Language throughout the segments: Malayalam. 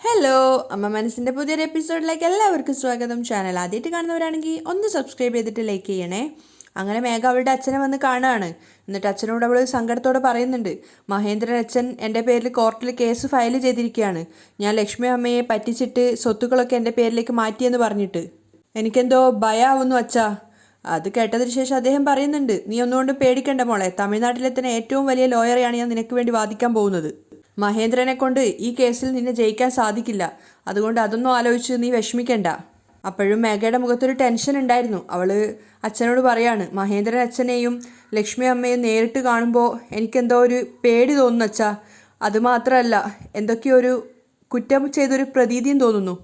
ഹലോ, അമ്മ മനസ്സിൻ്റെ പുതിയൊരു എപ്പിസോഡിലേക്ക് എല്ലാവർക്കും സ്വാഗതം. ചാനൽ ആദ്യമായിട്ട് കാണുന്നവരാണെങ്കിൽ ഒന്ന് സബ്സ്ക്രൈബ് ചെയ്തിട്ട് ലൈക്ക് ചെയ്യണേ. അങ്ങനെ മേഘ അവളുടെ അച്ഛനെ വന്ന് കാണുകയാണ്. എന്നിട്ട് അച്ഛനോട് അവൾ സങ്കടത്തോടെ പറയുന്നുണ്ട്, മഹേന്ദ്രൻ അച്ഛൻ എൻ്റെ പേരിൽ കോർട്ടിൽ കേസ് ഫയൽ ചെയ്തിരിക്കുകയാണ്. ഞാൻ ലക്ഷ്മി അമ്മയെ പറ്റിച്ചിട്ട് സ്വത്തുക്കളൊക്കെ എൻ്റെ പേരിലേക്ക് മാറ്റിയെന്ന് പറഞ്ഞിട്ട് എനിക്കെന്തോ ഭയമാവുന്നു അച്ഛാ. അത് കേട്ടതിന് ശേഷം അദ്ദേഹം പറയുന്നുണ്ട്, നീ ഒന്നുകൊണ്ടും പേടിക്കണ്ട മോളെ, തമിഴ്നാട്ടിലെ തന്നെ ഏറ്റവും വലിയ ലോയറെയാണ് ഞാൻ നിനക്ക് വേണ്ടി വാദിക്കാൻ പോകുന്നത്. മഹേന്ദ്രനെ കൊണ്ട് ഈ കേസിൽ നിന്നെ ജയിക്കാൻ സാധിക്കില്ല. അതുകൊണ്ട് അതൊന്നും ആലോചിച്ച് നീ വിഷമിക്കണ്ട. അപ്പോഴും മേഘയുടെ മുഖത്തൊരു ടെൻഷൻ ഉണ്ടായിരുന്നു. അവൾ അച്ഛനോട് പറയാണ്, മഹേന്ദ്രൻ അച്ഛനെയും ലക്ഷ്മി അമ്മയും നേരിട്ട് കാണുമ്പോൾ എനിക്കെന്തോ ഒരു പേടി തോന്നുന്നു അച്ഛാ. അതുമാത്രമല്ല, എന്തൊക്കെയോ ഒരു കുറ്റം ചെയ്തൊരു പ്രതീതിയും തോന്നുന്നു.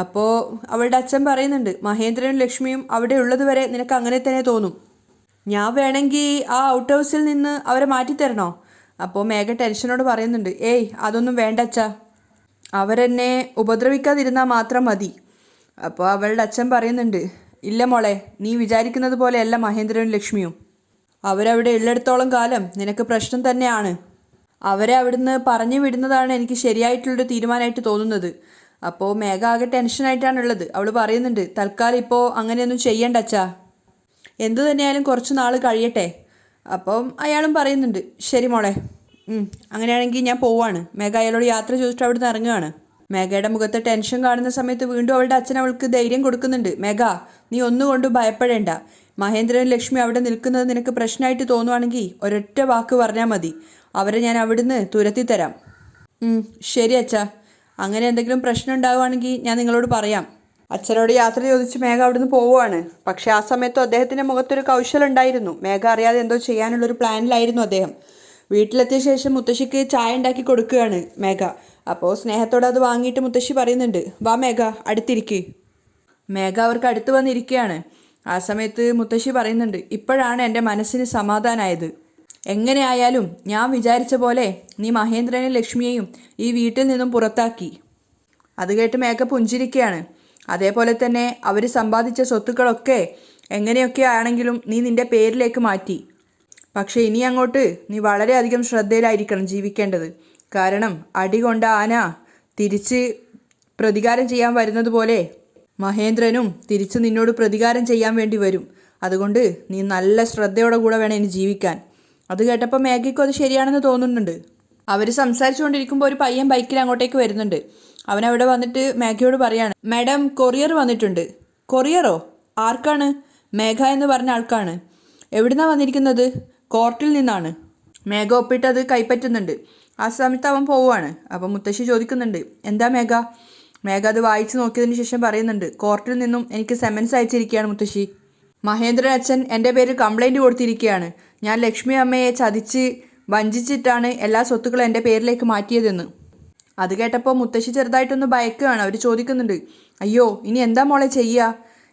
അപ്പോൾ അവളുടെ അച്ഛൻ പറയുന്നുണ്ട്, മഹേന്ദ്രനും ലക്ഷ്മിയും അവിടെ ഉള്ളത് വരെ നിനക്ക് അങ്ങനെ തന്നെ തോന്നും. ഞാൻ വേണമെങ്കിൽ ആ ഔട്ട് ഹൗസിൽ നിന്ന് അവരെ മാറ്റിത്തരണോ? അപ്പോൾ മേഘ ടെൻഷനോട് പറയുന്നുണ്ട്, ഏയ് അതൊന്നും വേണ്ട അച്ഛാ, അവരെന്നെ ഉപദ്രവിക്കാതിരുന്നാൽ മാത്രം മതി. അപ്പോൾ അവളുടെ അച്ഛൻ പറയുന്നുണ്ട്, ഇല്ല മോളെ, നീ വിചാരിക്കുന്നത് പോലെയല്ല മഹേന്ദ്രനും ലക്ഷ്മിയും. അവരവിടെ ഉള്ളിടത്തോളം കാലം നിനക്ക് പ്രശ്നം തന്നെയാണ്. അവരെ അവിടുന്ന് പറഞ്ഞു വിടുന്നതാണ് എനിക്ക് ശരിയായിട്ടുള്ളൊരു തീരുമാനമായിട്ട് തോന്നുന്നത്. അപ്പോൾ മേഘ ആകെ ടെൻഷനായിട്ടാണുള്ളത്. അവൾ പറയുന്നുണ്ട്, തൽക്കാലം ഇപ്പോൾ അങ്ങനെയൊന്നും ചെയ്യണ്ട അച്ഛാ, എന്തു തന്നെയായാലും കുറച്ച് നാൾ കഴിയട്ടെ. അപ്പം അയാളും പറയുന്നുണ്ട്, ശരി മോളെ, അങ്ങനെയാണെങ്കിൽ ഞാൻ പോവാണ്. മേഘ അയാളോട് യാത്ര ചോദിച്ചിട്ട് അവിടുന്ന് ഇറങ്ങുകയാണ്. മേഘയുടെ മുഖത്തെ ടെൻഷൻ കാണുന്ന സമയത്ത് വീണ്ടും അവളുടെ അച്ഛൻ അവൾക്ക് ധൈര്യം കൊടുക്കുന്നുണ്ട്. മേഘ, നീ ഒന്നുകൊണ്ടും ഭയപ്പെടേണ്ട. മഹേന്ദ്രൻ ലക്ഷ്മി അവിടെ നിൽക്കുന്നത് നിനക്ക് പ്രശ്നമായിട്ട് തോന്നുവാണെങ്കിൽ ഒരൊറ്റ വാക്ക് പറഞ്ഞാൽ മതി, അവരെ ഞാൻ അവിടുന്ന് തുരത്തി തരാം. ശരി അച്ഛാ, അങ്ങനെ എന്തെങ്കിലും പ്രശ്നം ഉണ്ടാവുകയാണെങ്കിൽ ഞാൻ നിങ്ങളോട് പറയാം. അച്ഛനോട് യാത്ര ചോദിച്ച് മേഘ അവിടുന്ന് പോവുകയാണ്. പക്ഷേ ആ സമയത്തും അദ്ദേഹത്തിൻ്റെ മുഖത്തൊരു കൗശലം ഉണ്ടായിരുന്നു. മേഘ അറിയാതെ എന്തോ ചെയ്യാനുള്ളൊരു പ്ലാനിലായിരുന്നു അദ്ദേഹം. വീട്ടിലെത്തിയ ശേഷം മുത്തശ്ശിക്ക് ചായ ഉണ്ടാക്കി കൊടുക്കുകയാണ് മേഘ. അപ്പോൾ സ്നേഹത്തോടെ അത് വാങ്ങിയിട്ട് മുത്തശ്ശി പറയുന്നുണ്ട്, വാ മേഘ, അടുത്തിരിക്ക്. മേഘ അവർക്ക് അടുത്ത് വന്നിരിക്കുകയാണ്. ആ സമയത്ത് മുത്തശ്ശി പറയുന്നുണ്ട്, ഇപ്പോഴാണ് എൻ്റെ മനസ്സിന് സമാധാനമായത്. എങ്ങനെയായാലും ഞാൻ വിചാരിച്ച പോലെ നീ മഹേന്ദ്രനെയും ലക്ഷ്മിയെയും ഈ വീട്ടിൽ നിന്നും പുറത്താക്കി. അത് കേട്ട് മേഘ പുഞ്ചിരിക്കുകയാണ്. അതേപോലെ തന്നെ അവർ സമ്പാദിച്ച സ്വത്തുക്കളൊക്കെ എങ്ങനെയൊക്കെ ആണെങ്കിലും നീ നിൻ്റെ പേരിലേക്ക് മാറ്റി. പക്ഷേ ഇനി അങ്ങോട്ട് നീ വളരെയധികം ശ്രദ്ധയിലായിരിക്കണം ജീവിക്കേണ്ടത്. കാരണം അടി കൊണ്ട ആന തിരിച്ച് പ്രതികാരം ചെയ്യാൻ വരുന്നത് പോലെ മഹേന്ദ്രനും തിരിച്ച് നിന്നോട് പ്രതികാരം ചെയ്യാൻ വേണ്ടി വരും. അതുകൊണ്ട് നീ നല്ല ശ്രദ്ധയോടെ കൂടെ വേണം ഇനി ജീവിക്കാൻ. അത് കേട്ടപ്പോൾ മേഘയ്ക്കും അത് ശരിയാണെന്ന് തോന്നുന്നുണ്ട്. അവർ സംസാരിച്ചുകൊണ്ടിരിക്കുമ്പോൾ ഒരു പയ്യൻ ബൈക്കിൽ അങ്ങോട്ടേക്ക് വരുന്നുണ്ട്. അവനവിടെ വന്നിട്ട് മേഘയോട് പറയാണ്, മാഡം, കൊറിയർ വന്നിട്ടുണ്ട്. കൊറിയറോ? ആർക്കാണ്? മേഘ എന്ന് പറഞ്ഞ ആൾക്കാണ്. എവിടുന്നാണ് വന്നിരിക്കുന്നത്? കോർട്ടിൽ നിന്നാണ്. മേഘ ഒപ്പിട്ട് അത് കൈപ്പറ്റുന്നുണ്ട്. ആ സമയത്ത് അവൻ പോവുകയാണ്. അപ്പം മുത്തശ്ശി ചോദിക്കുന്നുണ്ട്, എന്താ മേഘ? മേഘ അത് വായിച്ച് നോക്കിയതിന് ശേഷം പറയുന്നുണ്ട്, കോർട്ടിൽ നിന്നും എനിക്ക് സെമൻസ് അയച്ചിരിക്കുകയാണ് മുത്തശ്ശി. മഹേന്ദ്രൻ അച്ഛൻ എൻ്റെ പേര് കംപ്ലൈൻറ്റ് കൊടുത്തിരിക്കുകയാണ്. ഞാൻ ലക്ഷ്മി അമ്മയെ ചതിച്ച് വഞ്ചിച്ചിട്ടാണ് എല്ലാ സ്വത്തുക്കളും എൻ്റെ പേരിലേക്ക് മാറ്റിയതെന്ന്. അത് കേട്ടപ്പോൾ മുത്തശ്ശി ചെറുതായിട്ടൊന്ന് ഭയക്കുകയാണ്. അവർ ചോദിക്കുന്നുണ്ട്, അയ്യോ, ഇനി എന്താ മോളെ ചെയ്യുക?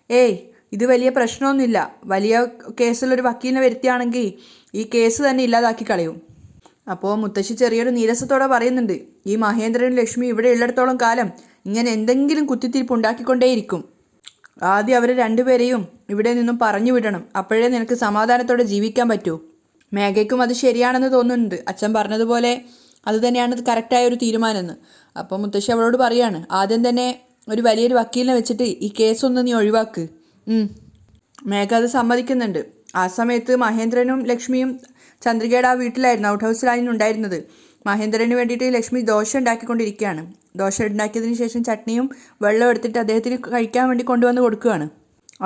ഏയ്, ഇത് വലിയ പ്രശ്നമൊന്നുമില്ല. വലിയ കേസിലൊരു വക്കീലിനെ വരുത്തിയാണെങ്കിൽ ഈ കേസ് തന്നെ ഇല്ലാതാക്കി കളയും. അപ്പോൾ മുത്തശ്ശി ചെറിയൊരു നീരസത്തോടെ പറയുന്നുണ്ട്, ഈ മഹേന്ദ്രനും ലക്ഷ്മി ഇവിടെ ഉള്ളിടത്തോളം കാലം ഇങ്ങനെ എന്തെങ്കിലും കുത്തിത്തിരിപ്പ് ഉണ്ടാക്കിക്കൊണ്ടേയിരിക്കും. ആദ്യം അവരെ രണ്ടുപേരെയും ഇവിടെ നിന്നും പറഞ്ഞു വിടണം. അപ്പോഴേ നിനക്ക് സമാധാനത്തോടെ ജീവിക്കാൻ പറ്റൂ. മേഘയ്ക്കും അത് ശരിയാണെന്ന് തോന്നുന്നുണ്ട്. അച്ഛൻ പറഞ്ഞതുപോലെ അത് തന്നെയാണ് കറക്റ്റായ ഒരു തീരുമാനമെന്ന്. അപ്പോൾ മുത്തശ്ശി അവളോട് പറയാണ്, ആദ്യം തന്നെ ഒരു വലിയൊരു വക്കീലിനെ വെച്ചിട്ട് ഈ കേസൊന്ന് നീ ഒഴിവാക്ക്. മേഘ അത് സമ്മതിക്കുന്നുണ്ട്. ആ സമയത്ത് മഹേന്ദ്രനും ലക്ഷ്മിയും ചന്ദ്രികയുടെ ആ വീട്ടിലായിരുന്നു, ഔട്ട് ഹൗസിലായിരുന്നു ഉണ്ടായിരുന്നത്. മഹേന്ദ്രന് വേണ്ടിയിട്ട് ലക്ഷ്മി ദോശ ഉണ്ടാക്കിക്കൊണ്ടിരിക്കുകയാണ്. ദോശ ഉണ്ടാക്കിയതിന് ശേഷം ചട്നിയും വെള്ളം എടുത്തിട്ട് അദ്ദേഹത്തിന് കഴിക്കാൻ വേണ്ടി കൊണ്ടുവന്ന് കൊടുക്കുകയാണ്.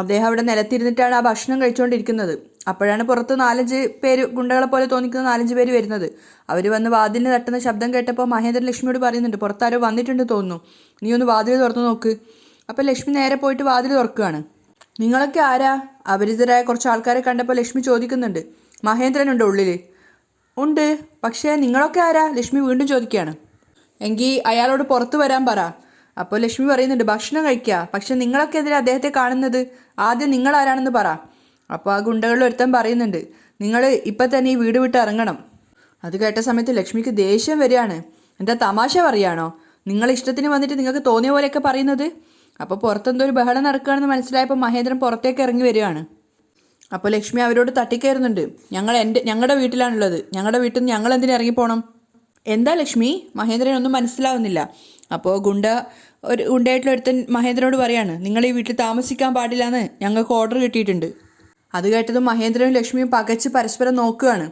അദ്ദേഹം അവിടെ നിലത്തിരുന്നിട്ടാണ് ആ ഭക്ഷണം കഴിച്ചുകൊണ്ടിരിക്കുന്നത്. അപ്പോഴാണ് പുറത്ത് 4-5 പേര്, ഗുണ്ടകളെ പോലെ തോന്നിക്കുന്ന 4-5 പേര് വരുന്നത്. അവർ വന്ന് വാതിലിന് തട്ടുന്ന ശബ്ദം കേട്ടപ്പോൾ മഹേന്ദ്രൻ ലക്ഷ്മിയോട് പറയുന്നുണ്ട്, പുറത്താരോ വന്നിട്ടുണ്ട് തോന്നുന്നു, നീ ഒന്ന് വാതിൽ തുറന്നു നോക്ക്. അപ്പോൾ ലക്ഷ്മി നേരെ പോയിട്ട് വാതിൽ തുറക്കുകയാണ്. നിങ്ങളൊക്കെ ആരാ? അപരിചിതരായ കുറച്ച് ആൾക്കാരെ കണ്ടപ്പോൾ ലക്ഷ്മി ചോദിക്കുന്നുണ്ട്. മഹേന്ദ്രനുണ്ടോ ഉള്ളിൽ? ഉണ്ട്. പക്ഷേ നിങ്ങളൊക്കെ ആരാ? ലക്ഷ്മി വീണ്ടും ചോദിക്കുകയാണ്. എങ്കിൽ അയാളോട് പുറത്ത് വരാൻ പറ. അപ്പോൾ ലക്ഷ്മി പറയുന്നുണ്ട്, ഭക്ഷണം കഴിക്കുക. പക്ഷെ നിങ്ങളൊക്കെ എതിരെ അദ്ദേഹത്തെ കാണുന്നത്? ആദ്യം നിങ്ങൾ ആരാണെന്ന് പറ. അപ്പോൾ ആ ഗുണ്ടകളിൽ ഒരുത്തൻ പറയുന്നുണ്ട്, നിങ്ങൾ ഇപ്പം തന്നെ ഈ വീട് വിട്ട് ഇറങ്ങണം. അത് കേട്ട സമയത്ത് ലക്ഷ്മിക്ക് ദേഷ്യം വരികയാണ്. എന്താ തമാശ പറയുകയാണോ? നിങ്ങൾ ഇഷ്ടത്തിന് വന്നിട്ട് നിങ്ങൾക്ക് തോന്നിയ പോലെയൊക്കെ പറയുന്നത്? അപ്പോൾ പുറത്തെന്തോ ഒരു ബഹളം നടക്കുകയാണെന്ന് മനസ്സിലായപ്പോൾ മഹേന്ദ്രൻ പുറത്തേക്ക് ഇറങ്ങി വരികയാണ്. അപ്പോൾ ലക്ഷ്മി അവരോട് തട്ടിക്കയറുന്നുണ്ട്, ഞങ്ങളുടെ വീട്ടിലാണുള്ളത്, ഞങ്ങളുടെ വീട്ടിൽ നിന്ന് ഞങ്ങൾ എന്തിനു ഇറങ്ങിപ്പോണം? എന്താ ലക്ഷ്മി? മഹേന്ദ്രനൊന്നും മനസ്സിലാവുന്നില്ല. അപ്പോൾ ഗുണ്ടയായിട്ടുള്ള ഒരുത്തൻ മഹേന്ദ്രനോട് പറയാണ്, നിങ്ങൾ ഈ വീട്ടിൽ താമസിക്കാൻ പാടില്ലാന്ന് ഞങ്ങൾക്ക് ഓർഡർ കിട്ടിയിട്ടുണ്ട്. അത് കേട്ടതും മഹേന്ദ്രനും ലക്ഷ്മിയും പകച്ച് പരസ്പരം നോക്കുകയാണ്.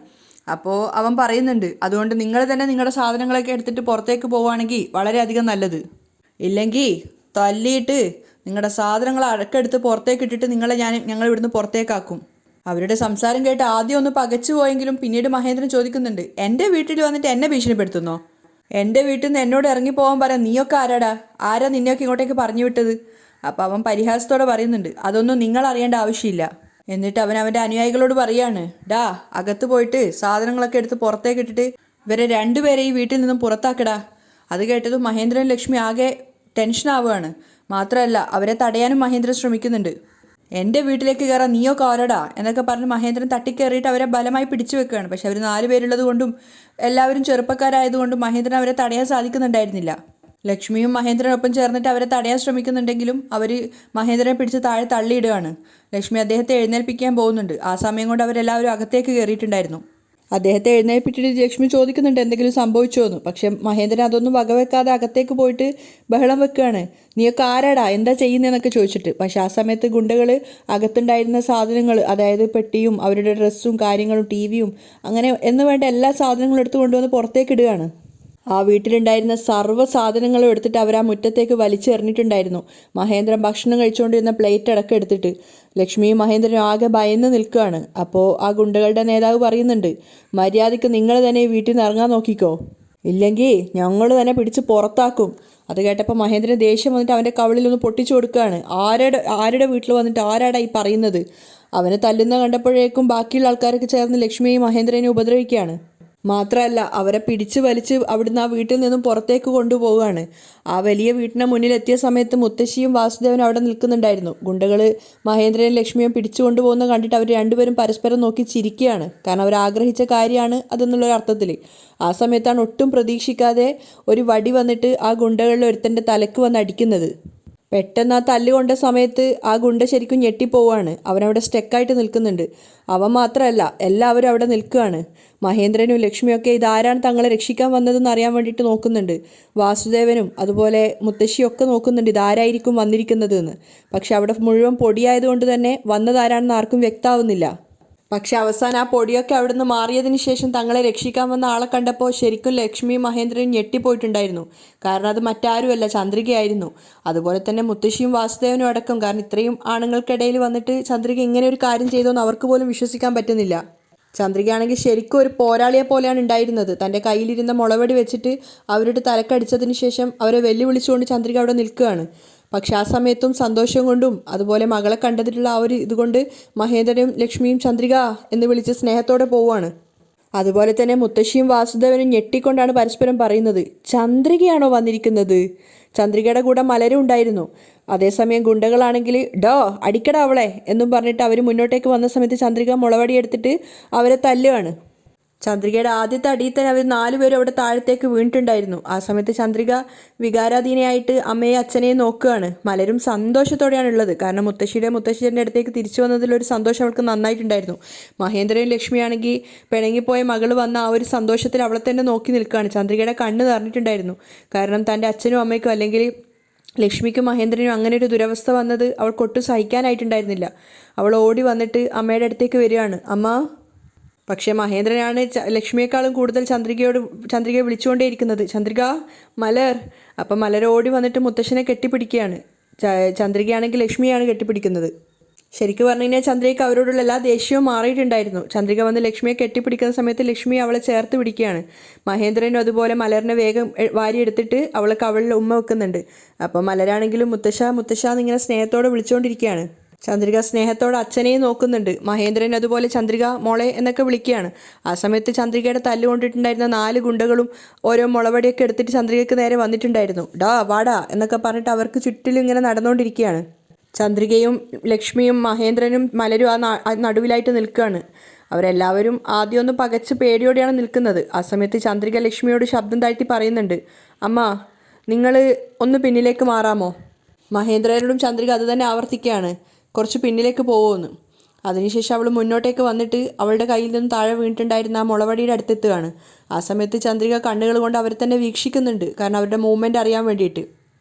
അപ്പോൾ അവൻ പറയുന്നുണ്ട്, അതുകൊണ്ട് നിങ്ങൾ തന്നെ നിങ്ങളുടെ സാധനങ്ങളൊക്കെ എടുത്തിട്ട് പുറത്തേക്ക് പോവുകയാണെങ്കിൽ വളരെയധികം നല്ലത്. ഇല്ലെങ്കിൽ തല്ലിയിട്ട് നിങ്ങളുടെ സാധനങ്ങൾ അടക്കെടുത്ത് പുറത്തേക്ക് ഇട്ടിട്ട് ഞങ്ങൾ ഇവിടുന്ന് പുറത്തേക്കാക്കും. അവരുടെ സംസാരം കേട്ട് ആദ്യം ഒന്ന് പകച്ചു പോയെങ്കിലും പിന്നീട് മഹേന്ദ്രൻ ചോദിക്കുന്നുണ്ട്, എൻ്റെ വീട്ടിൽ വന്നിട്ട് എന്നെ ഭീഷണിപ്പെടുത്തുന്നോ? എൻ്റെ വീട്ടിൽ നിന്ന് എന്നോട് ഇറങ്ങിപ്പോകാൻ പറയാം, നീയൊക്കെ ആരാ നിന്നെയൊക്കെ ഇങ്ങോട്ടേക്ക് പറഞ്ഞു വിട്ടത്? അപ്പോൾ അവൻ പരിഹാസത്തോടെ പറയുന്നുണ്ട്, അതൊന്നും നിങ്ങൾ അറിയേണ്ട ആവശ്യമില്ല. എന്നിട്ട് അവൻ്റെ അനുയായികളോട് പറയാണ്, ഡാ അകത്ത് പോയിട്ട് സാധനങ്ങളൊക്കെ എടുത്ത് പുറത്തേക്ക് ഇട്ടിട്ട് ഇവരെ രണ്ടുപേരെ ഈ വീട്ടിൽ നിന്നും പുറത്താക്കടാ. അത് കേട്ടതും മഹേന്ദ്രൻ ലക്ഷ്മി ആകെ ടെൻഷനാവുകയാണ്. മാത്രമല്ല അവരെ തടയാനും മഹേന്ദ്രൻ ശ്രമിക്കുന്നുണ്ട്. എൻ്റെ വീട്ടിലേക്ക് കയറാൻ നീയൊക്കെ ആരടാ എന്നൊക്കെ പറഞ്ഞ് മഹേന്ദ്രൻ തട്ടിക്കയറിയിട്ട് അവരെ ബലമായി പിടിച്ചു വെക്കുകയാണ്. പക്ഷെ അവർ 4 പേരുള്ളത് കൊണ്ടും എല്ലാവരും ചെറുപ്പക്കാരായതുകൊണ്ടും മഹേന്ദ്രൻ അവരെ തടയാൻ സാധിക്കുന്നുണ്ടായിരുന്നില്ല. ലക്ഷ്മിയും മഹേന്ദ്രനൊപ്പം ചേർന്നിട്ട് അവരെ തടയാൻ ശ്രമിക്കുന്നുണ്ടെങ്കിലും അവർ മഹേന്ദ്രനെ പിടിച്ച് താഴെ തള്ളിയിടുകയാണ്. ലക്ഷ്മി അദ്ദേഹത്തെ എഴുന്നേൽപ്പിക്കാൻ പോകുന്നുണ്ട്. ആ സമയം കൊണ്ട് അവരെല്ലാവരും അകത്തേക്ക് കയറിയിട്ടുണ്ടായിരുന്നു. അദ്ദേഹത്തെ എഴുന്നേൽപ്പിച്ചിട്ട് ലക്ഷ്മി ചോദിക്കുന്നുണ്ട് എന്തെങ്കിലും സംഭവിച്ചോ എന്ന്. പക്ഷെ മഹേന്ദ്രൻ അതൊന്നും വകവെക്കാതെ അകത്തേക്ക് പോയിട്ട് ബഹളം വെക്കുകയാണ്. നീയൊക്കെ ആരാടാ, എന്താ ചെയ്യുന്നതെന്നൊക്കെ ചോദിച്ചിട്ട്. പക്ഷെ ആ സമയത്ത് ഗുണ്ടകൾ അകത്തുണ്ടായിരുന്ന സാധനങ്ങൾ, അതായത് പെട്ടിയും അവരുടെ ഡ്രസ്സും കാര്യങ്ങളും ടിവിയും അങ്ങനെ എന്ന് വേണ്ട എല്ലാ സാധനങ്ങളും എടുത്തു കൊണ്ടുവന്ന് പുറത്തേക്ക് ഇടുകയാണ്. ആ വീട്ടിലുണ്ടായിരുന്ന സർവ്വ സാധനങ്ങളും എടുത്തിട്ട് അവർ ആ മുറ്റത്തേക്ക് വലിച്ചെറിഞ്ഞിട്ടുണ്ടായിരുന്നു. മഹേന്ദ്രൻ ഭക്ഷണം കഴിച്ചുകൊണ്ടിരുന്ന പ്ലേറ്റ് അടക്കം എടുത്തിട്ട്. ലക്ഷ്മിയും മഹേന്ദ്രനും ആകെ ഭയന്ന് നിൽക്കുകയാണ്. അപ്പോൾ ആ ഗുണ്ടകളുടെ നേതാവ് പറയുന്നുണ്ട്, മര്യാദയ്ക്ക് നിങ്ങൾ തന്നെ ഈ വീട്ടിൽ നിന്ന് ഇറങ്ങാൻ നോക്കിക്കോ, ഇല്ലെങ്കിൽ ഞങ്ങൾ തന്നെ പിടിച്ച് പുറത്താക്കും. അത് കേട്ടപ്പോൾ മഹേന്ദ്രൻ ദേഷ്യം വന്നിട്ട് അവൻ്റെ കവിളിലൊന്ന് പൊട്ടിച്ചു കൊടുക്കുകയാണ്. ആരുടെ വീട്ടിൽ വന്നിട്ട് ആരാടാ ഈ പറയുന്നത്? അവനെ തല്ലുന്ന കണ്ടപ്പോഴേക്കും ബാക്കിയുള്ള ആൾക്കാരൊക്കെ ചേർന്ന് ലക്ഷ്മിയെയും മഹേന്ദ്രനെയും ഉപദ്രവിക്കുകയാണ്. മാത്രമല്ല അവരെ പിടിച്ച് വലിച്ച് അവിടുന്ന് ആ വീട്ടിൽ നിന്നും പുറത്തേക്ക് കൊണ്ടുപോവുകയാണ്. ആ വലിയ വീട്ടിന് മുന്നിലെത്തിയ സമയത്ത് മുത്തശ്ശിയും വാസുദേവനും അവിടെ നിൽക്കുന്നുണ്ടായിരുന്നു. ഗുണ്ടകൾ മഹേന്ദ്രനും ലക്ഷ്മിയും പിടിച്ചു കൊണ്ടുപോകുന്ന കണ്ടിട്ട് അവർ രണ്ടുപേരും പരസ്പരം നോക്കി ചിരിക്കുകയാണ്. കാരണം അവർ ആഗ്രഹിച്ച കാര്യമാണ് അതെന്നുള്ളൊരു അർത്ഥത്തിൽ. ആ സമയത്താണ് ഒട്ടും പ്രതീക്ഷിക്കാതെ ഒരു വടി വന്നിട്ട് ആ ഗുണ്ടകളിൽ ഒരുത്തൻ്റെ തലക്ക് വന്ന് അടിക്കുന്നത്. പെട്ടെന്ന് ആ തല്ലുകൊണ്ട സമയത്ത് ആ ഗുണ്ട ശരിക്കും ഞെട്ടിപ്പോവാണ്. അവനവിടെ സ്റ്റെക്കായിട്ട് നിൽക്കുന്നുണ്ട്. അവൻ മാത്രമല്ല എല്ലാവരും അവിടെ നിൽക്കുകയാണ്. മഹേന്ദ്രനും ലക്ഷ്മിയൊക്കെ ഇതാരാണ് തങ്ങളെ രക്ഷിക്കാൻ വന്നതെന്ന് അറിയാൻ വേണ്ടിയിട്ട് നോക്കുന്നുണ്ട്. വാസുദേവനും അതുപോലെ മുത്തശ്ശിയൊക്കെ നോക്കുന്നുണ്ട് ഇതാരായിരിക്കും വന്നിരിക്കുന്നത് എന്ന്. പക്ഷെ അവിടെ മുഴുവൻ പൊടിയായതുകൊണ്ട് തന്നെ വന്നതാരാണെന്ന് ആർക്കും വ്യക്തമാവുന്നില്ല. പക്ഷെ അവസാനം ആ പൊടിയൊക്കെ അവിടെ നിന്ന് മാറിയതിന് ശേഷം തങ്ങളെ രക്ഷിക്കാൻ വന്ന ആളെ കണ്ടപ്പോൾ ശരിക്കും ലക്ഷ്മിയും മഹേന്ദ്രനും ഞെട്ടിപ്പോയിട്ടുണ്ടായിരുന്നു. കാരണം അത് മറ്റാരുമല്ല, ചന്ദ്രികയായിരുന്നു. അതുപോലെ തന്നെ മുത്തശ്ശിയും വാസുദേവനും അടക്കം. കാരണം ഇത്രയും ആണുങ്ങൾക്കിടയിൽ വന്നിട്ട് ചന്ദ്രിക ഇങ്ങനെ ഒരു കാര്യം ചെയ്തോന്ന് അവർക്ക് പോലും വിശ്വസിക്കാൻ പറ്റുന്നില്ല. ചന്ദ്രികയാണെങ്കിൽ ശരിക്കും ഒരു പോരാളിയെ പോലെയാണ് ഉണ്ടായിരുന്നത്. തൻ്റെ കയ്യിലിരുന്ന മുളവടി വെച്ചിട്ട് അവരുടെ തലക്കടിച്ചതിന് ശേഷം അവരെ വെല്ലുവിളിച്ചുകൊണ്ട് ചന്ദ്രിക അവിടെ നിൽക്കുകയാണ്. പക്ഷെ ആ സമയത്തും സന്തോഷം കൊണ്ടും അതുപോലെ മകളെ കണ്ടതിലുള്ള ആ ഒരു ഇതുകൊണ്ട് മഹേന്ദ്രനും ലക്ഷ്മിയും ചന്ദ്രിക എന്ന് വിളിച്ച് സ്നേഹത്തോടെ പോവുകയാണ്. അതുപോലെ തന്നെ മുത്തശ്ശിയും വാസുദേവനും ഞെട്ടിക്കൊണ്ടാണ് പരസ്പരം പറയുന്നത്, ചന്ദ്രികയാണോ വന്നിരിക്കുന്നത്? ചന്ദ്രികയുടെ കൂടെ മലരും ഉണ്ടായിരുന്നു. അതേസമയം ഗുണ്ടകളാണെങ്കിൽ ഡോ അടിക്കട അവളെ എന്നും പറഞ്ഞിട്ട് അവർ മുന്നോട്ടേക്ക് വന്ന സമയത്ത് ചന്ദ്രിക മുളവടി എടുത്തിട്ട് അവരെ തല്ലുകയാണ്. ചന്ദ്രികയുടെ ആദ്യത്തെ അടിയിൽ തന്നെ അവർ 4 പേരും അവിടെ താഴത്തേക്ക് വീണിട്ടുണ്ടായിരുന്നു. ആ സമയത്ത് ചന്ദ്രിക വികാരാധീനയായിട്ട് അമ്മയും അച്ഛനെയും നോക്കുകയാണ്. മലരും സന്തോഷത്തോടെയാണ് ഉള്ളത്. കാരണം മുത്തശ്ശിയുടെ അടുത്തേക്ക് തിരിച്ചു വന്നതിലൊരു സന്തോഷം അവൾക്ക് നന്നായിട്ടുണ്ടായിരുന്നു. മഹേന്ദ്രനും ലക്ഷ്മിയാണെങ്കിൽ പിണങ്ങിപ്പോയ മകൾ വന്ന ആ ഒരു സന്തോഷത്തിൽ അവളെ തന്നെ നോക്കി നിൽക്കുകയാണ്. ചന്ദ്രികയുടെ കണ്ണ് നിറഞ്ഞിട്ടുണ്ടായിരുന്നു. കാരണം തൻ്റെ അച്ഛനും അമ്മയ്ക്കും അല്ലെങ്കിൽ ലക്ഷ്മിക്കും മഹേന്ദ്രനും അങ്ങനെ ഒരു ദുരവസ്ഥ വന്നത് അവൾക്കൊട്ടും സഹിക്കാനായിട്ടുണ്ടായിരുന്നില്ല. അവൾ ഓടി വന്നിട്ട് അമ്മയുടെ അടുത്തേക്ക് വരികയാണ്, അമ്മ. പക്ഷേ മഹേന്ദ്രനാണ് ലക്ഷ്മിയെക്കാളും കൂടുതൽ ചന്ദ്രികയെ വിളിച്ചുകൊണ്ടേയിരിക്കുന്നത്, ചന്ദ്രിക, മലർ. അപ്പം മലർ ഓടി വന്നിട്ട് മുത്തശ്ശനെ കെട്ടിപ്പിടിക്കുകയാണ്. ചന്ദ്രികയാണെങ്കിൽ ലക്ഷ്മിയാണ് കെട്ടിപ്പിടിക്കുന്നത്. ശരിക്കും പറഞ്ഞു കഴിഞ്ഞാൽ ചന്ദ്രികയ്ക്ക് അവരോടുള്ള എല്ലാ ദേഷ്യവും മാറിയിട്ടുണ്ടായിരുന്നു. ചന്ദ്രിക വന്ന് ലക്ഷ്മിയെ കെട്ടിപ്പിടിക്കുന്ന സമയത്ത് ലക്ഷ്മി അവളെ ചേർത്ത് പിടിക്കുകയാണ്. മഹേന്ദ്രനും അതുപോലെ മലറിനെ വേഗം വാരിയെടുത്തിട്ട് അവൾക്ക് അവളിൽ ഉമ്മ വെക്കുന്നുണ്ട്. അപ്പം മലരാണെങ്കിലും മുത്തശ്ശ എന്നിങ്ങനെ സ്നേഹത്തോടെ വിളിച്ചുകൊണ്ടിരിക്കുകയാണ്. ചന്ദ്രിക സ്നേഹത്തോടെ അച്ഛനെയും നോക്കുന്നുണ്ട്. മഹേന്ദ്രൻ അതുപോലെ ചന്ദ്രിക മോളെ എന്നൊക്കെ വിളിക്കുകയാണ്. ആ സമയത്ത് ചന്ദ്രികയുടെ തല്ലുകൊണ്ടിട്ടുണ്ടായിരുന്ന 4 ഗുണ്ടകളും ഓരോ മുളവടിയൊക്കെ എടുത്തിട്ട് ചന്ദ്രികയ്ക്ക് നേരെ വന്നിട്ടുണ്ടായിരുന്നു. ഡാ വാടാ എന്നൊക്കെ പറഞ്ഞിട്ട് അവർക്ക് ചുറ്റിലും ഇങ്ങനെ നടന്നുകൊണ്ടിരിക്കുകയാണ്. ചന്ദ്രികയും ലക്ഷ്മിയും മഹേന്ദ്രനും മലരും ആ നടുവിലായിട്ട് നിൽക്കുകയാണ്. അവരെല്ലാവരും ആദ്യം ഒന്ന് പകച്ച് പേടിയോടെയാണ് നിൽക്കുന്നത്. ആ സമയത്ത് ചന്ദ്രിക ലക്ഷ്മിയോട് ശബ്ദം താഴ്ത്തി പറയുന്നുണ്ട്, അമ്മ നിങ്ങൾ ഒന്ന് പിന്നിലേക്ക് മാറാമോ? മഹേന്ദ്രനോടും ചന്ദ്രിക അത് തന്നെ ആവർത്തിക്കുകയാണ്, കുറച്ച് പിന്നിലേക്ക് പോകുമെന്ന്. അതിനുശേഷം അവൾ മുന്നോട്ടേക്ക് വന്നിട്ട് അവളുടെ കയ്യിൽ നിന്ന് താഴെ വീണിട്ടുണ്ടായിരുന്ന ആ മുളവടിയുടെ അടുത്തെത്തുകയാണ്. ആ സമയത്ത് ചന്ദ്രിക കണ്ണുകൾ കൊണ്ട് അവരെ തന്നെ വീക്ഷിക്കുന്നുണ്ട്, കാരണം അവരുടെ മൂവ്മെൻറ്റ് അറിയാൻ വേണ്ടിയിട്ട്.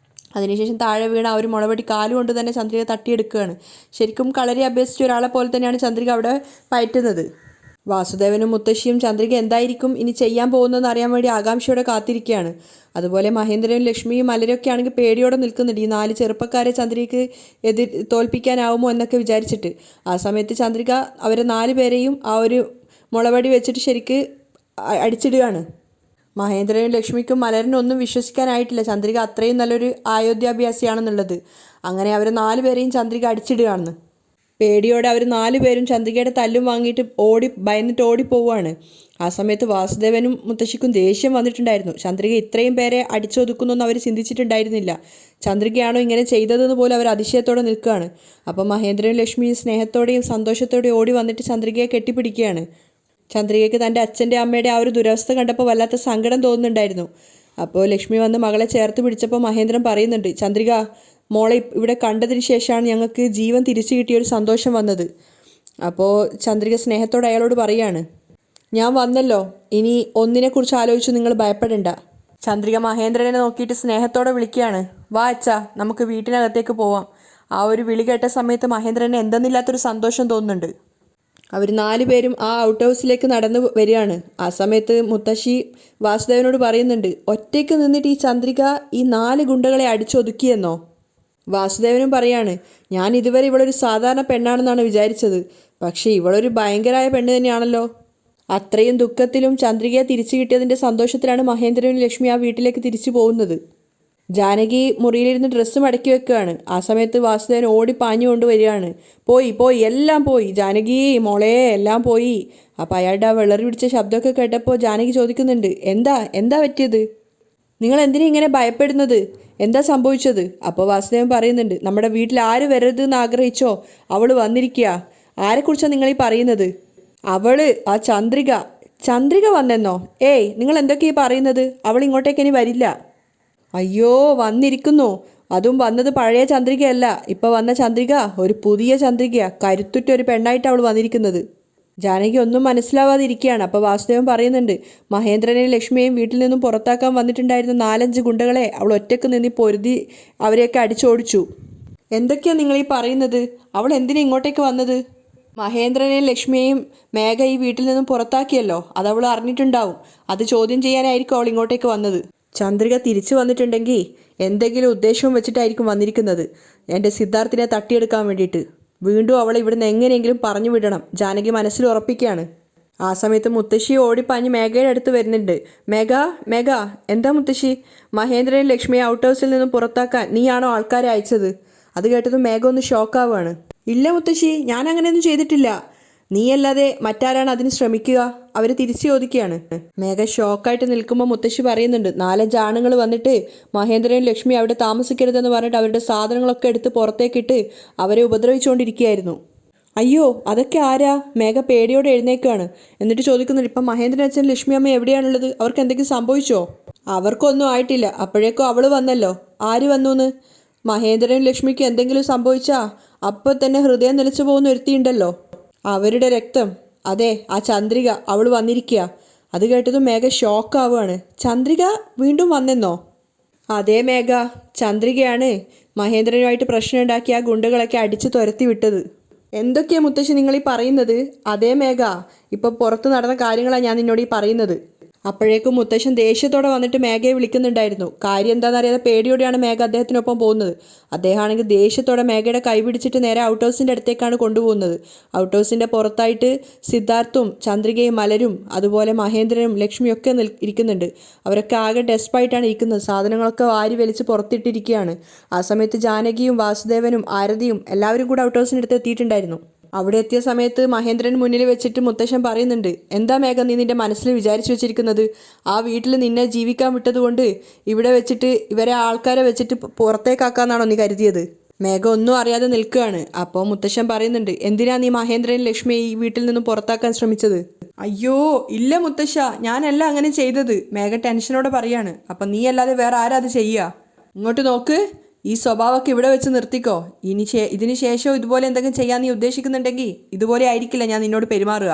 അതിനുശേഷം താഴെ വീണ ആ ഒരു മുളവടി കാലുകൊണ്ട് തന്നെ ചന്ദ്രിക തട്ടിയെടുക്കുകയാണ്. ശരിക്കും കളരി അഭ്യസിച്ച ഒരാളെ പോലെ തന്നെയാണ് ചന്ദ്രിക അവിടെ പയറ്റുന്നത്. വാസുദേവനും മുത്തശ്ശിയും ചന്ദ്രിക എന്തായിരിക്കും ഇനി ചെയ്യാൻ പോകുന്നതെന്ന് അറിയാൻ വേണ്ടി ആകാംക്ഷയോടെ കാത്തിരിക്കുകയാണ്. അതുപോലെ മഹേന്ദ്രനും ലക്ഷ്മിയും മലരൊക്കെ ആണെങ്കിൽ പേടിയോടെ നിൽക്കുന്നുണ്ട്, ഈ 4 ചെറുപ്പക്കാരെ ചന്ദ്രികയ്ക്ക് തോൽപ്പിക്കാനാവുമോ എന്നൊക്കെ വിചാരിച്ചിട്ട്. ആ സമയത്ത് ചന്ദ്രിക അവരെ 4 പേരെയും ആ ഒരു മുളവടി വെച്ചിട്ട് ശരിക്ക് അടിച്ചിടുകയാണ്. മഹേന്ദ്രനും ലക്ഷ്മിക്കും മലരനും ഒന്നും വിശ്വസിക്കാനായിട്ടില്ല ചന്ദ്രിക അത്രയും നല്ലൊരു ആയോധ്യാഭ്യാസിയാണെന്നുള്ളത്. അങ്ങനെ അവർ 4 പേരെയും ചന്ദ്രിക അടിച്ചിടുകയാണെന്ന്. പേടിയോടെ അവർ 4 പേരും ചന്ദ്രികയുടെ തല്ലും വാങ്ങിയിട്ട് ഭയന്നിട്ട് ഓടിപ്പോവുകയാണ്. ആ സമയത്ത് വാസുദേവനും മുത്തശ്ശിക്കും ദേഷ്യം വന്നിട്ടുണ്ടായിരുന്നു. ചന്ദ്രിക ഇത്രയും പേരെ അടിച്ചൊതുക്കുന്നൊന്നും അവർ ചിന്തിച്ചിട്ടുണ്ടായിരുന്നില്ല. ചന്ദ്രികയാണോ ഇങ്ങനെ ചെയ്തതെന്ന് പോലും അവർ അതിശയത്തോടെ നിൽക്കുകയാണ്. അപ്പോൾ മഹേന്ദ്രനും ലക്ഷ്മിയും സ്നേഹത്തോടെയും സന്തോഷത്തോടെയും ഓടി വന്നിട്ട് ചന്ദ്രികയെ കെട്ടിപ്പിടിക്കുകയാണ്. ചന്ദ്രികയ്ക്ക് തൻ്റെ അച്ഛൻ്റെ അമ്മയുടെ ആ ഒരു ദുരവസ്ഥ കണ്ടപ്പോൾ വല്ലാത്ത സങ്കടം തോന്നുന്നുണ്ടായിരുന്നു. അപ്പോൾ ലക്ഷ്മി വന്ന് മകളെ ചേർത്ത് പിടിച്ചപ്പോൾ മഹേന്ദ്രൻ പറയുന്നുണ്ട്, ചന്ദ്രിക മോളെ ഇവിടെ കണ്ടതിന് ശേഷമാണ് ഞങ്ങൾക്ക് ജീവൻ തിരിച്ചു കിട്ടിയൊരു സന്തോഷം വന്നത്. അപ്പോൾ ചന്ദ്രിക സ്നേഹത്തോടെ അയാളോട് പറയാണ്, ഞാൻ വന്നല്ലോ, ഇനി ഒന്നിനെക്കുറിച്ച് ആലോചിച്ച് നിങ്ങൾ ഭയപ്പെടണ്ട. ചന്ദ്രിക മഹേന്ദ്രനെ നോക്കിയിട്ട് സ്നേഹത്തോടെ വിളിക്കുകയാണ്, വാ അച്ഛാ നമുക്ക് വീട്ടിനകത്തേക്ക് പോവാം. ആ ഒരു വിളി കേട്ട സമയത്ത് മഹേന്ദ്രന് എന്തെന്നില്ലാത്തൊരു സന്തോഷം തോന്നുന്നുണ്ട്. അവർ 4 പേരും ആ ഔട്ട് ഹൗസിലേക്ക് നടന്നു വരികയാണ്. ആ സമയത്ത് മുത്തശ്ശി വാസുദേവനോട് പറയുന്നുണ്ട്, ഒറ്റയ്ക്ക് നിന്നിട്ട് ഈ ചന്ദ്രിക ഈ 4 ഗുണ്ടകളെ അടിച്ചൊതുക്കിയെന്നോ? വാസുദേവനും പറയാണ്, ഞാൻ ഇതുവരെ ഇവളൊരു സാധാരണ പെണ്ണാണെന്നാണ് വിചാരിച്ചത്, പക്ഷേ ഇവളൊരു ഭയങ്കരമായ പെണ്ണ് തന്നെയാണല്ലോ. അത്രയും ദുഃഖത്തിലും ചന്ദ്രികയെ തിരിച്ചു കിട്ടിയതിൻ്റെ സന്തോഷത്തിലാണ് മഹേന്ദ്രനും ലക്ഷ്മി ആ വീട്ടിലേക്ക് തിരിച്ചു പോകുന്നത്. ജാനകി മുറിയിലിരുന്ന് ഡ്രസ്സ് മടക്കി വെക്കുകയാണ്. ആ സമയത്ത് വാസുദേവൻ ഓടി പാഞ്ഞു കൊണ്ടുവരികയാണ്. പോയി എല്ലാം പോയി, ജാനകി മോളെ എല്ലാം പോയി. അപ്പോൾ അയാളുടെ ആ വെള്ളറി പിടിച്ച ശബ്ദമൊക്കെ കേട്ടപ്പോൾ ജാനകി ചോദിക്കുന്നുണ്ട്, എന്താ പറ്റിയത്? നിങ്ങൾ എന്തിനാ ഇങ്ങനെ ഭയപ്പെടുന്നത്? എന്താ സംഭവിച്ചത്? അപ്പോൾ വാസുദേവൻ പറയുന്നുണ്ട്, നമ്മുടെ വീട്ടിൽ ആര് വരരുത് എന്ന് ആഗ്രഹിച്ചോ അവൾ വന്നിരിക്കുക. ആരെക്കുറിച്ചാണ് നിങ്ങളീ പറയുന്നത്? അവള് ആ ചന്ദ്രിക വന്നെന്നോ? ഏയ് നിങ്ങൾ എന്തൊക്കെയാ പറയുന്നത്? അവൾ ഇങ്ങോട്ടേക്ക് ഇനി വരില്ല. അയ്യോ വന്നിരിക്കുന്നു. അതും വന്നത് പഴയ ചന്ദ്രികയല്ല, ഇപ്പോൾ വന്ന ചന്ദ്രിക ഒരു പുതിയ ചന്ദ്രികയാ, കരുത്തുറ്റ ഒരു പെണ്ണായിട്ട് അവൾ വന്നിരിക്കുന്നത്. ജാനകി ഒന്നും മനസ്സിലാവാതെ ഇരിക്കുകയാണ്. അപ്പോൾ വാസുദേവൻ പറയുന്നുണ്ട്, മഹേന്ദ്രനെയും ലക്ഷ്മിയെയും വീട്ടിൽ നിന്നും പുറത്താക്കാൻ വന്നിട്ടുണ്ടായിരുന്ന 4-5 ഗുണ്ടകളെ അവൾ ഒറ്റയ്ക്ക് നിന്ന് പൊരുതി അവരെയൊക്കെ അടിച്ചോടിച്ചു. എന്തൊക്കെയാണ് നിങ്ങളീ പറയുന്നത്? അവൾ എന്തിനാ ഇങ്ങോട്ടേക്ക് വന്നത്? മഹേന്ദ്രനെയും ലക്ഷ്മിയെയും മേഘ ഈ വീട്ടിൽ നിന്നും പുറത്താക്കിയല്ലോ, അതവൾ അറിഞ്ഞിട്ടുണ്ടാവും. അത് ചോദ്യം ചെയ്യാനായിരിക്കും അവൾ ഇങ്ങോട്ടേക്ക് വന്നത്. ചന്ദ്രിക തിരിച്ചു വന്നിട്ടുണ്ടെങ്കിൽ എന്തെങ്കിലും ഉദ്ദേശവും വെച്ചിട്ടായിരിക്കും വന്നിരിക്കുന്നത്, എൻ്റെ സിദ്ധാർത്ഥിനെ തട്ടിയെടുക്കാൻ വേണ്ടിയിട്ട്. വീണ്ടും അവളെ ഇവിടുന്ന് എങ്ങനെയെങ്കിലും പറഞ്ഞു വിടണം, ജാനകി മനസ്സിൽ ഉറപ്പിക്കുകയാണ്. ആ സമയത്ത് മുത്തശ്ശി ഓടിപ്പാഞ്ഞ് മേഘയുടെ അടുത്ത് വരുന്നുണ്ട്. മേഘ എന്താ മുത്തശ്ശി? മഹേന്ദ്രനും ലക്ഷ്മിയെ ഔട്ട് ഹൗസിൽ നിന്നും പുറത്താക്കാൻ നീയാണോ ആൾക്കാരെ അയച്ചത്? അത് കേട്ടതും മേഘ ഒന്ന് ഷോക്കാവുകയാണ്. ഇല്ല മുത്തശ്ശി, ഞാൻ അങ്ങനെയൊന്നും ചെയ്തിട്ടില്ല. നീയല്ലാതെ മറ്റാരാണ് അതിന് ശ്രമിക്കുക? അവർ തിരിച്ചു ചോദിക്കുകയാണ്. മേഘ ഷോക്കായിട്ട് നിൽക്കുമ്പോൾ മുത്തശ്ശി പറയുന്നുണ്ട്, 4-5 ആണുങ്ങൾ വന്നിട്ട് മഹേന്ദ്രനും ലക്ഷ്മി അവിടെ താമസിക്കരുതെന്ന് പറഞ്ഞിട്ട് അവരുടെ സാധനങ്ങളൊക്കെ എടുത്ത് പുറത്തേക്കിട്ട് അവരെ ഉപദ്രവിച്ചുകൊണ്ടിരിക്കുകയായിരുന്നു. അയ്യോ അതൊക്കെ ആരാ? മേഘ പേടിയോടെ എഴുന്നേൽക്കുകയാണ്. എന്നിട്ട് ചോദിക്കുന്നുണ്ട്, ഇപ്പം മഹേന്ദ്രൻ അച്ഛൻ ലക്ഷ്മി അമ്മ എവിടെയാണുള്ളത്? അവർക്ക് എന്തെങ്കിലും സംഭവിച്ചോ? അവർക്കൊന്നും ആയിട്ടില്ല. അപ്പോഴേക്കും അവൾ വന്നല്ലോ. ആര് വന്നൂന്ന്? മഹേന്ദ്രനും ലക്ഷ്മിക്ക് എന്തെങ്കിലും സംഭവിച്ചാ അപ്പോൾ തന്നെ ഹൃദയം നിലച്ചു പോകുന്ന ഒരുത്തിയുണ്ടല്ലോ, അവരുടെ രക്തം. അതെ, ആ ചന്ദ്രിക, അവൾ വന്നിരിക്കുക. അത് കേട്ടതും മേഘ ഷോക്കാവുകയാണ്. ചന്ദ്രിക വീണ്ടും വന്നെന്നോ? അതേ മേഘ, ചന്ദ്രികയാണ് മഹേന്ദ്രനുമായിട്ട് പ്രശ്നമുണ്ടാക്കി ആ ഗുണ്ടകളൊക്കെ അടിച്ച് തുരത്തി വിട്ടത്. എന്തൊക്കെയാണ് മുത്തശ്ശി നിങ്ങളീ പറയുന്നത്? അതേ മേഘ, ഇപ്പോൾ പുറത്ത് നടന്ന കാര്യങ്ങളാണ് ഞാൻ നിന്നോട് ഈ പറയുന്നത്. അപ്പോഴേക്കും മുത്തശ്ശൻ ദേഷ്യത്തോടെ വന്നിട്ട് മേഘയെ വിളിക്കുന്നുണ്ടായിരുന്നു. കാര്യം എന്താണെന്നറിയാതെ പേടിയോടെയാണ് മേഘ അദ്ദേഹത്തിനൊപ്പം പോകുന്നത്. അദ്ദേഹമാണെങ്കിൽ ദേഷ്യത്തോടെ മേഘയുടെ കൈ പിടിച്ചിട്ട് നേരെ ഔട്ട് ഹൗസിൻ്റെ അടുത്തേക്കാണ് കൊണ്ടുപോകുന്നത്. ഔട്ട് ഹൗസിൻ്റെ പുറത്തായിട്ട് സിദ്ധാർത്ഥും ചന്ദ്രികയും മലരും അതുപോലെ മഹേന്ദ്രനും ലക്ഷ്മിയും ഒക്കെ ഇരിക്കുന്നുണ്ട്. അവരൊക്കെ ആകെ ഡെസ്പായിട്ടാണ് ഇരിക്കുന്നത്. സാധനങ്ങളൊക്കെ വാരി വലിച്ച് പുറത്തിട്ടിരിക്കുകയാണ്. ആ സമയത്ത് ജാനകിയും വാസുദേവനും ആരതിയും എല്ലാവരും കൂടെ ഔട്ട് ഹൗസിൻ്റെ അടുത്ത് എത്തിയിട്ടുണ്ടായിരുന്നു. അവിടെ എത്തിയ സമയത്ത് മഹേന്ദ്രൻ മുന്നിൽ വെച്ചിട്ട് മുത്തശ്ശൻ പറയുന്നുണ്ട്, എന്താ മേഘ നീ നിൻ്റെ മനസ്സിൽ വിചാരിച്ചു വെച്ചിരിക്കുന്നത്? ആ വീട്ടിൽ നിന്നെ ജീവിക്കാൻ വിട്ടതുകൊണ്ട് ഇവിടെ വെച്ചിട്ട് ഇവരെ ആൾക്കാരെ വെച്ചിട്ട് പുറത്തേക്കാക്കാന്നാണോ നീ കരുതിയത്? മേഘ ഒന്നും അറിയാതെ നിൽക്കുകയാണ്. അപ്പോൾ മുത്തശ്ശൻ പറയുന്നുണ്ട്, എന്തിനാ നീ മഹേന്ദ്രൻ ലക്ഷ്മിയെ ഈ വീട്ടിൽ നിന്നും പുറത്താക്കാൻ ശ്രമിച്ചത്? അയ്യോ ഇല്ല മുത്തശ്ശ, ഞാനല്ല അങ്ങനെ ചെയ്തത്. മേഘ ടെൻഷനോടെ പറയാണ്. അപ്പം നീ അല്ലാതെ വേറെ ആരാ അത് ചെയ്യുക? ഇങ്ങോട്ട് നോക്ക്, ഈ സ്വഭാവമൊക്കെ ഇവിടെ വെച്ച് നിർത്തിക്കോ. ഇതിന് ശേഷം ഇതുപോലെ എന്തെങ്കിലും ചെയ്യാൻ നീ ഉദ്ദേശിക്കുന്നുണ്ടെങ്കിൽ ഇതുപോലെ ആയിരിക്കില്ല ഞാൻ നിന്നോട് പെരുമാറുക.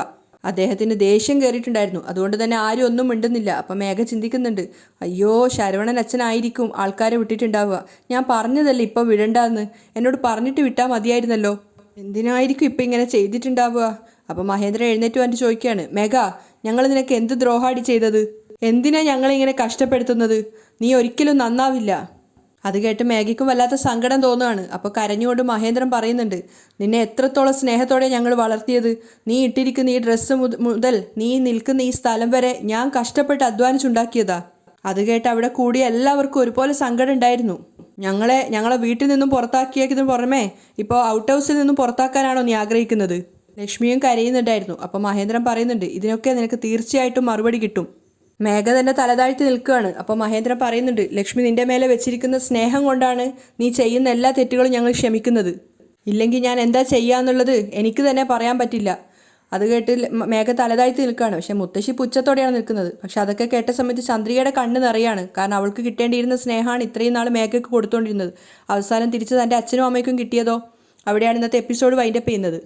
അദ്ദേഹത്തിന് ദേഷ്യം കയറിയിട്ടുണ്ടായിരുന്നു. അതുകൊണ്ട് തന്നെ ആരും ഒന്നും മിണ്ടുന്നില്ല. അപ്പം മേഘ ചിന്തിക്കുന്നുണ്ട്, അയ്യോ ശരവണൻ അച്ഛനായിരിക്കും ആൾക്കാരെ വിട്ടിട്ടുണ്ടാവുക. ഞാൻ പറഞ്ഞതല്ലേ ഇപ്പോൾ വിടണ്ടെന്ന്, എന്നോട് പറഞ്ഞിട്ട് വിട്ടാൽ മതിയായിരുന്നല്ലോ. എന്തിനായിരിക്കും ഇപ്പം ഇങ്ങനെ ചെയ്തിട്ടുണ്ടാവുക? അപ്പം മഹേന്ദ്രൻ എഴുന്നേറ്റ് വന്നിട്ട് ചോദിക്കുകയാണ്, മേഘ ഞങ്ങൾ നിനക്ക് എന്ത് ദ്രോഹാടി ചെയ്തത്? എന്തിനാ ഞങ്ങളിങ്ങനെ കഷ്ടപ്പെടുത്തുന്നത്? നീ ഒരിക്കലും നന്നാവില്ല. അത് കേട്ട് മേഘയ്ക്കും വല്ലാത്ത സങ്കടം തോന്നുകയാണ്. അപ്പോൾ കരഞ്ഞുകൊണ്ട് മഹേന്ദ്രൻ പറയുന്നുണ്ട്, നിന്നെ എത്രത്തോളം സ്നേഹത്തോടെ ഞങ്ങൾ വളർത്തിയത്. നീ ഇട്ടിരിക്കുന്ന ഈ ഡ്രസ്സ് മുതൽ നീ നിൽക്കുന്ന ഈ സ്ഥലം വരെ ഞാൻ കഷ്ടപ്പെട്ട് അധ്വാനിച്ചുണ്ടാക്കിയതാ. അത് കേട്ട് അവിടെ കൂടിയ എല്ലാവർക്കും ഒരുപോലെ സങ്കടം ഉണ്ടായിരുന്നു. ഞങ്ങളെ വീട്ടിൽ നിന്നും പുറത്താക്കിയതിന് പുറമെ ഇപ്പോൾ ഔട്ട് ഹൗസിൽ നിന്നും പുറത്താക്കാനാണോ നീ ആഗ്രഹിക്കുന്നത്? ലക്ഷ്മിയും കരയുന്നുണ്ടായിരുന്നു. അപ്പോൾ മഹേന്ദ്രൻ പറയുന്നുണ്ട്, ഇതിനൊക്കെ നിനക്ക് തീർച്ചയായിട്ടും മറുപടി കിട്ടും. മേഘ തന്നെ തലതാഴ്ത്തി നിൽക്കുകയാണ്. അപ്പോൾ മഹേന്ദ്രൻ പറയുന്നുണ്ട്, ലക്ഷ്മി നിന്റെ മേലെ വെച്ചിരിക്കുന്ന സ്നേഹം കൊണ്ടാണ് നീ ചെയ്യുന്ന എല്ലാ തെറ്റുകളും ഞങ്ങൾ ക്ഷമിക്കുന്നത്. ഇല്ലെങ്കിൽ ഞാൻ എന്താ ചെയ്യാന്നുള്ളത് എനിക്ക് തന്നെ പറയാൻ പറ്റില്ല. അത് കേട്ട് മേഘ തലതാഴ്ത്തി നിൽക്കുകയാണ്. പക്ഷെ മുത്തശ്ശി പുച്ഛത്തോടെയാണ് നിൽക്കുന്നത്. പക്ഷെ അതൊക്കെ കേട്ട സമയത്ത് ചന്ദ്രികയുടെ കണ്ണ് നിറയാണ്. കാരണം അവൾക്ക് കിട്ടേണ്ടിയിരുന്ന സ്നേഹമാണ് ഇത്രയും നാൾ മേഘയ്ക്ക് കൊടുത്തുകൊണ്ടിരുന്നത്. അവസാനം തിരിച്ച് തൻ്റെ അച്ഛനും അമ്മയ്ക്കും കിട്ടിയതോ? അവിടെയാണ് ഇന്നത്തെ എപ്പിസോഡ് വൈൻഡപ്പ് ചെയ്യുന്നത്.